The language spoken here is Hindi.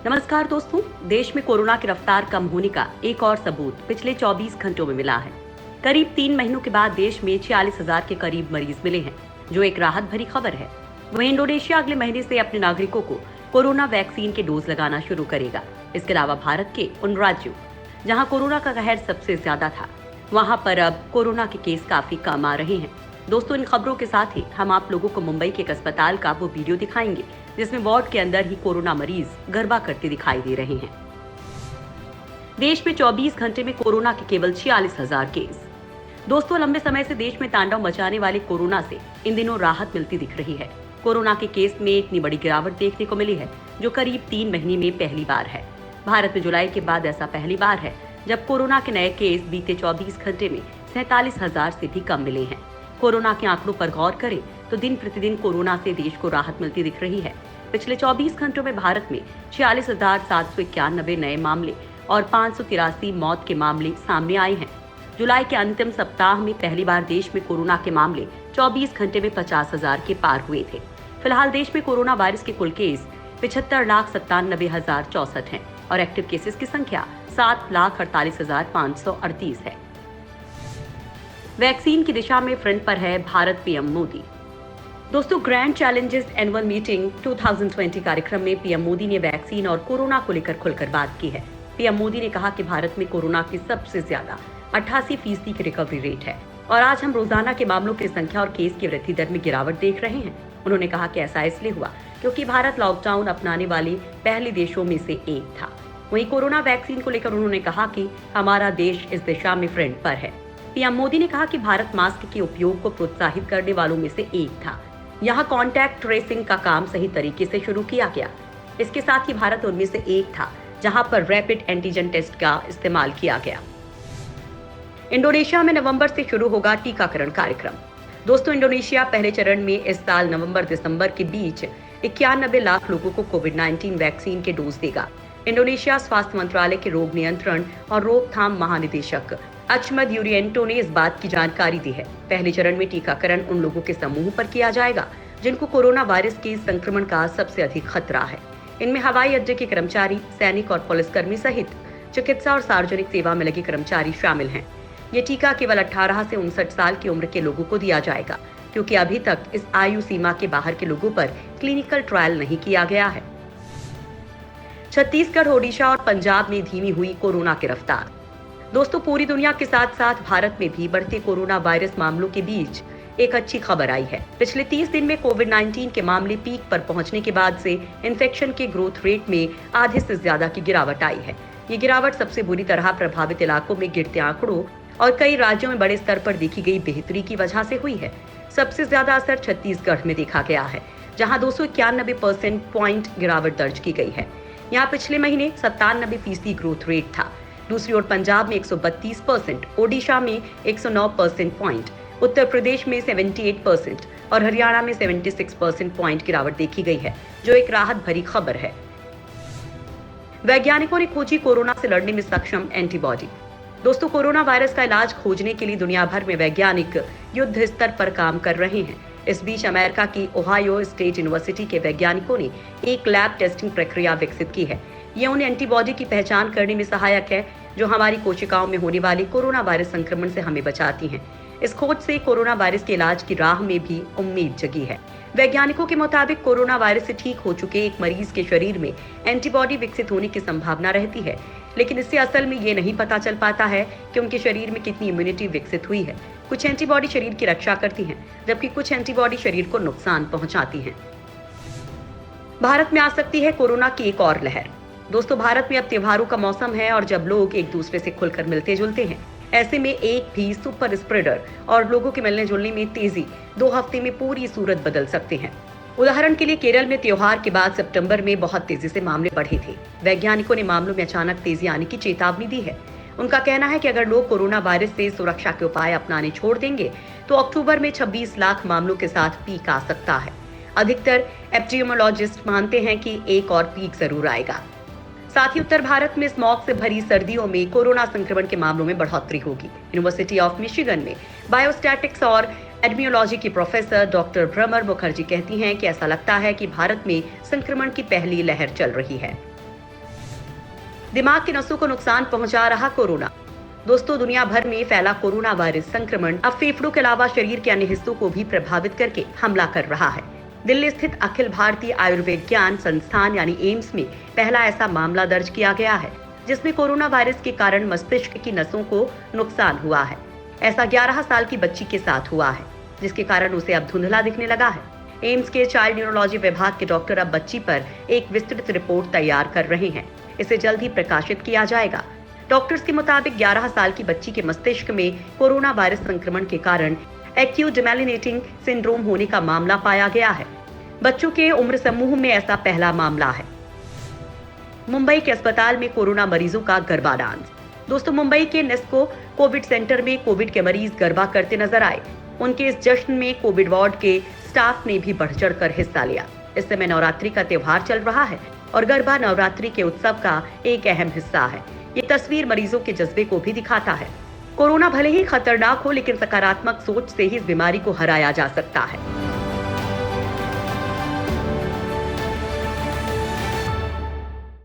नमस्कार दोस्तों। देश में कोरोना की रफ्तार कम होने का एक और सबूत पिछले 24 घंटों में मिला है। करीब 3 महीनों के बाद देश में 46,000 के करीब मरीज मिले हैं, जो एक राहत भरी खबर है। वहीं इंडोनेशिया अगले महीने से अपने नागरिकों को कोरोना वैक्सीन के डोज लगाना शुरू करेगा। इसके अलावा भारत के उन राज्यों जहां कोरोना का कहर सबसे ज्यादा था, वहां पर अब कोरोना के केस काफी कम आ रहे हैं। दोस्तों, इन खबरों के साथ ही हम आप लोगों को मुंबई के एक अस्पताल का वो वीडियो दिखाएंगे जिसमें वार्ड के अंदर ही कोरोना मरीज गरबा करते दिखाई दे रहे हैं। देश में 24 घंटे में कोरोना के केवल 46,000 केस। दोस्तों, लंबे समय से देश में तांडव मचाने वाले कोरोना से इन दिनों राहत मिलती दिख रही है। कोरोना के केस में इतनी बड़ी गिरावट देखने को मिली है, जो करीब 3 महीने में पहली बार है। भारत में जुलाई के बाद ऐसा पहली बार है जब कोरोना के नए केस बीते 24 घंटे में 47,000 से भी कम मिले हैं। कोरोना के आंकड़ों पर गौर करें तो दिन प्रतिदिन कोरोना से देश को राहत मिलती दिख रही है। पिछले 24 घंटों में भारत में 46,791 नए मामले और 583 मौत के मामले सामने आए हैं। जुलाई के अंतिम सप्ताह में पहली बार देश में कोरोना के मामले 24 घंटे में 50,000 के पार हुए थे। फिलहाल देश में कोरोना वायरस के कुल केस 75,97,064 हैं और एक्टिव केसेस की संख्या 7,48,538 है। वैक्सीन की दिशा में फ्रंट पर है भारत। पीएम मोदी। दोस्तों, ग्रैंड चैलेंजेस एनुअल मीटिंग 2020 कार्यक्रम में पीएम मोदी ने वैक्सीन और कोरोना को लेकर खुलकर बात की है। पीएम मोदी ने कहा कि भारत में कोरोना की सबसे ज्यादा 88% की रिकवरी रेट है और आज हम रोजाना के मामलों की संख्या और केस की वृद्धि दर में गिरावट देख रहे हैं। उन्होंने कहा कि ऐसा इसलिए हुआ क्योंकि भारत लॉकडाउन अपनाने वाले पहले देशों में से एक था। वहीं कोरोना वैक्सीन को लेकर उन्होंने कहा कि हमारा देश इस दिशा में फ्रंट पर है। पीएम मोदी ने कहा कि भारत मास्क के उपयोग को प्रोत्साहित करने वालों में से एक था। यहाँ कॉन्टैक्ट ट्रेसिंग का काम सही तरीके से शुरू किया गया। इसके साथ ही भारत उनमें से एक था जहां पर रैपिड एंटीजन टेस्ट का इस्तेमाल किया गया। इंडोनेशिया में नवंबर से शुरू होगा टीकाकरण कार्यक्रम। दोस्तों, इंडोनेशिया पहले चरण में इस साल नवंबर-दिसंबर के बीच 91 लाख लोगों को कोविड-19 वैक्सीन के डोज देगा। इंडोनेशिया स्वास्थ्य मंत्रालय के रोग नियंत्रण और रोकथाम महानिदेशक अचमद यूरिएंटो ने इस बात की जानकारी दी है। पहले चरण में टीकाकरण उन लोगों के समूह पर किया जाएगा जिनको कोरोना वायरस के संक्रमण का सबसे अधिक खतरा है। इनमें हवाई अड्डे के कर्मचारी, सैनिक और पुलिसकर्मी सहित चिकित्सा और सार्वजनिक सेवा में लगे कर्मचारी शामिल हैं। ये टीका केवल 18 से 59 साल की उम्र के लोगों को दिया जाएगा, क्योंकि अभी तक इस आयु सीमा के बाहर के लोगों पर क्लिनिकल ट्रायल नहीं किया गया है। छत्तीसगढ़, ओडिशा और पंजाब में धीमी हुई कोरोना की रफ्तार। दोस्तों, पूरी दुनिया के साथ साथ भारत में भी बढ़ते कोरोना वायरस मामलों के बीच एक अच्छी खबर आई है। पिछले 30 दिन में कोविड-19 के मामले पीक पर पहुंचने के बाद से इन्फेक्शन के ग्रोथ रेट में आधे से ज्यादा की गिरावट आई है। ये गिरावट सबसे बुरी तरह प्रभावित इलाकों में गिरते आंकड़ों और कई राज्यों में बड़े स्तर पर देखी गई बेहतरी की वजह से हुई है। सबसे ज्यादा असर छत्तीसगढ़ में देखा गया है, जहां 291% पॉइंट गिरावट दर्ज की गई है। यहाँ पिछले महीने 97% ग्रोथ रेट था। दूसरी ओर पंजाब में 132%, ओडिशा में 109% पॉइंट, उत्तर प्रदेश में 78% और हरियाणा में 76% पॉइंट गिरावट देखी गई है, जो एक राहत भरी खबर है। वैज्ञानिकों ने खोजी कोरोना से लड़ने में सक्षम एंटीबॉडी। दोस्तों, कोरोना वायरस का इलाज खोजने के लिए दुनिया भर में वैज्ञानिक युद्ध स्तर पर काम कर रहे हैं। इस बीच अमेरिका की ओहायो स्टेट यूनिवर्सिटी के वैज्ञानिकों ने एक लैब टेस्टिंग प्रक्रिया विकसित की है। ये उन एंटीबॉडी की पहचान करने में सहायक है जो हमारी कोशिकाओं में होने वाले कोरोना वायरस संक्रमण से हमें बचाती हैं। इस खोज से कोरोना वायरस के इलाज की राह में भी उम्मीद जगी है। वैज्ञानिकों के मुताबिक कोरोना वायरस से ठीक हो चुके एक मरीज के शरीर में एंटीबॉडी विकसित होने की संभावना रहती है, लेकिन इससे असल में ये नहीं पता चल पाता है कि उनके शरीर में कितनी इम्यूनिटी विकसित हुई है। कुछ एंटीबॉडी शरीर की रक्षा करती हैं, जबकि कुछ एंटीबॉडी शरीर को नुकसान पहुंचाती हैं। भारत में आ सकती है कोरोना की एक और लहर। दोस्तों, भारत में अब त्योहारों का मौसम है और जब लोग एक दूसरे से खुलकर मिलते जुलते हैं, ऐसे में एक भी सुपर स्प्रेडर और लोगों के मिलने जुलने में तेजी 2 हफ्ते में पूरी सूरत बदल सकते हैं। उदाहरण के लिए केरल में त्योहार के बाद सितंबर में बहुत तेजी से मामले बढ़े थे। वैज्ञानिकों ने मामलों में अचानक तेजी आने की चेतावनी दी है। उनका कहना है कि अगर लोग कोरोना वायरस से सुरक्षा के उपाय अपनाने छोड़ देंगे तो अक्टूबर में 26 लाख मामलों के साथ पीक आ सकता है। अधिकतर एपिडेमियोलॉजिस्ट मानते हैं कि एक और पीक जरूर आएगा। साथ ही उत्तर भारत में स्मॉग से भरी सर्दियों में कोरोना संक्रमण के मामलों में बढ़ोतरी होगी। यूनिवर्सिटी ऑफ मिशिगन में बायोस्टैटिक्स और एपिडेमियोलॉजी की प्रोफेसर डॉक्टर भ्रमर मुखर्जी कहती हैं कि ऐसा लगता है कि भारत में संक्रमण की पहली लहर चल रही है। दिमाग की नसों को नुकसान पहुंचा रहा कोरोना। दोस्तों, दुनिया भर में फैला कोरोना वायरस संक्रमण अब फेफड़ों के अलावा शरीर के अन्य हिस्सों को भी प्रभावित करके हमला कर रहा है। दिल्ली स्थित अखिल भारतीय आयुर्विज्ञान संस्थान यानी एम्स में पहला ऐसा मामला दर्ज किया गया है जिसमें कोरोना वायरस के कारण मस्तिष्क की नसों को नुकसान हुआ है। ऐसा 11 साल की बच्ची के साथ हुआ है, जिसके कारण उसे अब धुंधला दिखने लगा है। एम्स के चाइल्ड न्यूरोलॉजी विभाग के डॉक्टर अब बच्ची पर एक विस्तृत रिपोर्ट तैयार कर रहे हैं। इसे जल्द ही प्रकाशित किया जाएगा। डॉक्टर्स के मुताबिक 11 साल की बच्ची के मस्तिष्क में कोरोना वायरस संक्रमण के कारण एक्यूट डिमेलिनेटिंग सिंड्रोम होने का मामला पाया गया है। बच्चों के उम्र समूह में ऐसा पहला मामला है। मुंबई के अस्पताल में कोरोना मरीजों का गरबा डांस। दोस्तों, मुंबई के नेस्को कोविड सेंटर में कोविड के मरीज गरबा करते नजर आए। उनके इस जश्न में कोविड वार्ड के स्टाफ ने भी बढ़ चढ़कर हिस्सा लिया। इस समय नवरात्रि का त्योहार चल रहा है और गरबा नवरात्रि के उत्सव का एक अहम हिस्सा है। ये तस्वीर मरीजों के जज्बे को भी दिखाता है। कोरोना भले ही खतरनाक हो, लेकिन सकारात्मक सोच से ही इस बीमारी को हराया जा सकता है।